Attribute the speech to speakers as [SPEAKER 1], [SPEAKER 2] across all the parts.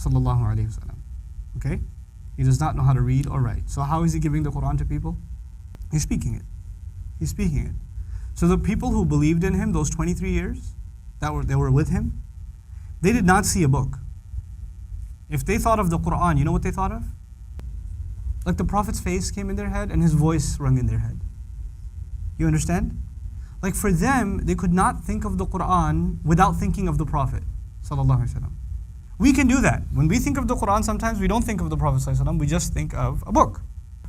[SPEAKER 1] sallallahu alaihi wasallam. Okay? He does not know how to read or write. So how is he giving the Quran to people? He's speaking it. He's speaking it. So the people who believed in him those 23 years, they were with him, they did not see a book. If they thought of the Quran, you know what they thought of? Like the Prophet's face came in their head and his voice rung in their head. You understand? Like for them, they could not think of the Quran without thinking of the Prophet sallallahu alaihi wasallam. We can do that. When we think of the Quran, sometimes we don't think of the Prophet sallallahu alaihi wasallam, we just think of a book.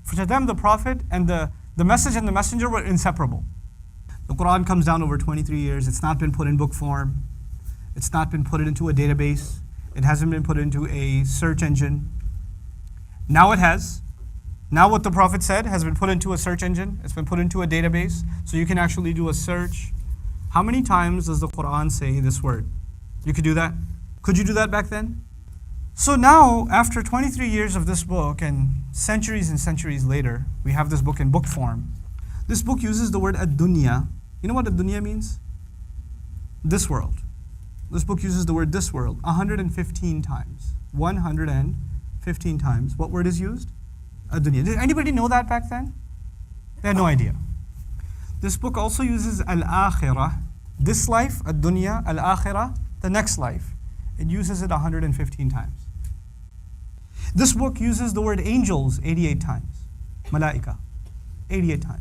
[SPEAKER 1] For them, the Prophet and the message and the messenger were inseparable. The Quran comes down over 23 years. It's not been put in book form. It's not been put into a database. It hasn't been put into a search engine. Now it has. Now what the Prophet said has been put into a search engine. It's been put into a database. So you can actually do a search. How many times does the Quran say this word? You could do that? Could you do that back then? So now, after 23 years of this book and centuries later, we have this book in book form. This book uses the word ad-dunya. You know what ad-dunya means? This world. This book uses the word this world 115 times. 115 times. What word is used? Ad-dunya. Did anybody know that back then? They had no idea. This book also uses al-akhirah. This life, ad-dunya, al-akhirah, the next life. It uses it 115 times. This book uses the word angels 88 times. Malaika, 88 times.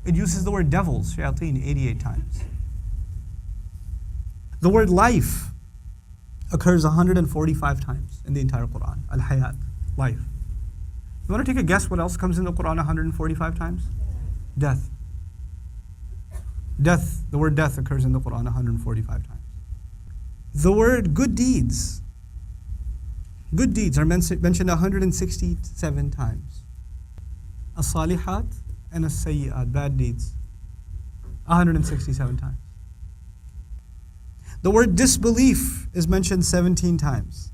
[SPEAKER 1] It uses the word devils, shayateen, 88 times. The word life occurs 145 times in the entire Quran. Al-hayat, life. You want to take a guess what else comes in the Quran 145 times? Death. Death, the word death occurs in the Quran 145 times. The word good deeds. Good deeds are mentioned 167 times. As-salihat and as-sayyi'at, bad deeds, 167 times. The word disbelief is mentioned 17 times.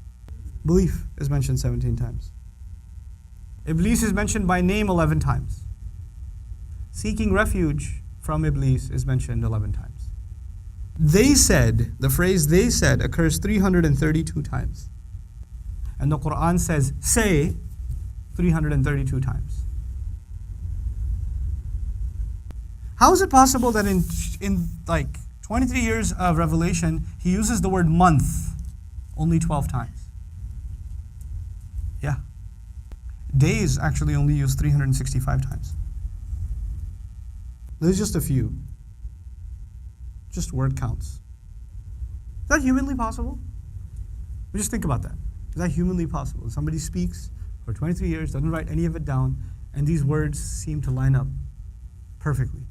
[SPEAKER 1] Belief is mentioned 17 times. Iblis is mentioned by name 11 times. Seeking refuge from Iblis is mentioned 11 times. They said, the phrase they said occurs 332 times. And the Quran says, say 332 times. How is it possible that in like 23 years of revelation, he uses the word month only 12 times? Yeah. Days actually only used 365 times. There's just a few. Just word counts. Is that humanly possible? Just think about that. Is that humanly possible? Somebody speaks for 23 years, doesn't write any of it down, and these words seem to line up perfectly.